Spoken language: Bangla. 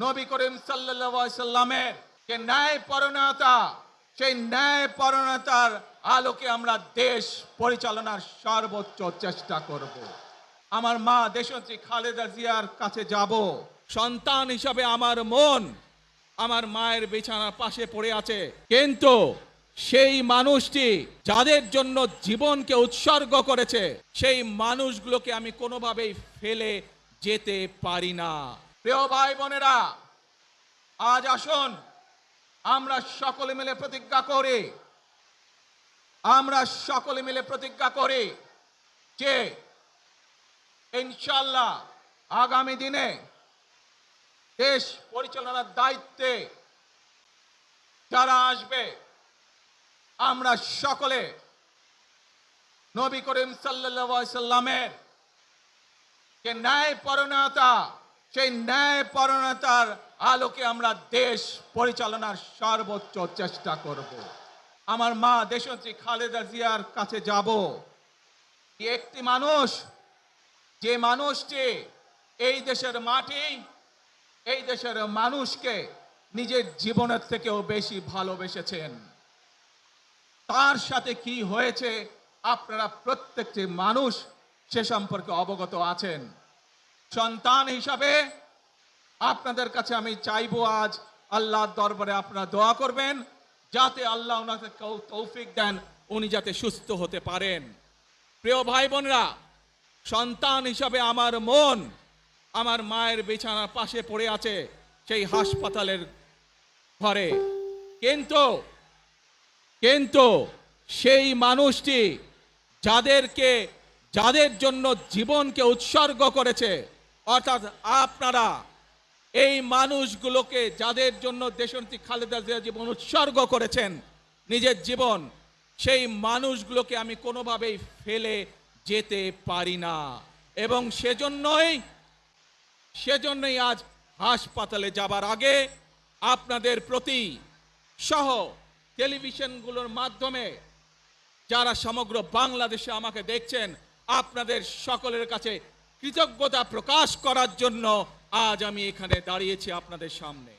নবী করিম সাল্লাল্লাহু আলাইহি সাল্লামের যে ন্যায়পরায়ণতা, সেই ন্যায়পরায়ণতার আলোকে আমরা দেশ পরিচালনার সর্বোচ্চ চেষ্টা করব। আমার মা দেশনেত্রী খালেদা জিয়ার কাছে যাব। সন্তান হিসাবে আমার মন আমার মায়ের বিছানার পাশে পড়ে আছে, কিন্তু সেই মানুষটি যাদের জন্য জীবনকে উৎসর্গ করেছে, সেই মানুষগুলোকে আমি কোনোভাবেই ফেলে যেতে পারি না। প্রিয় ভাই বোনেরা, আজ আসুন আমরা সকলে মিলে প্রতিজ্ঞা করি যে ইনশাআল্লাহ আগামী দিনে দেশ পরিচালনার দায়িত্বে যারা আসবে, আমরা সকলে নবী করিম সাল্লাল্লাহু আলাইহি সাল্লামের যে ন্যায়পরায়ণতা, সেই ন্যায়পরায়ণতার আলোকে আমরা দেশ পরিচালনার সর্বোচ্চ চেষ্টা করব। আমার মা দেশনেত্রী খালেদা জিয়ার কাছে যাব। একটি মানুষ, যে মানুষটি এই দেশের মাটি, এই দেশের মানুষকে নিজের জীবনের থেকেও বেশি ভালোবেসেছেন, তার সাথে কি হয়েছে আপনারা প্রত্যেকটি মানুষ সে সম্পর্কে অবগত আছেন। সন্তান হিসাবে আপনাদের কাছে আমি চাইবো, আজ আল্লাহর দরবারে আপনারা দোয়া করবেন যাতে আল্লাহ ওনাকে তৌফিক দেন, উনি যাতে সুস্থ হতে পারেন। প্রিয় ভাই বোনেরা, সন্তান হিসাবে আমার মন আমার মায়ের বিছানার পাশে পড়ে আছে সেই হাসপাতালের ঘরে, কিন্তু সেই মানুষটি যাদের জন্য জীবনকে উৎসর্গ করেছে, অর্থাৎ আপনারা এই মানুষগুলোকে যাদের জন্য দেশনেত্রী খালেদা জিয়া জীবন উৎসর্গ করেছেন নিজের জীবন, সেই মানুষগুলোকে আমি কোনোভাবেই ফেলে যেতে পারি না। এবং সেজন্যই আজ হাসপাতালে যাবার আগে আপনাদের প্রতি সহ টেলিভিশনগুলোর মাধ্যমে যারা সমগ্র বাংলাদেশে আমাকে দেখছেন, আপনাদের সকলের কাছে কৃতজ্ঞতা প্রকাশ করার জন্য আজ আমি এখানে দাঁড়িয়েছি আপনাদের সামনে।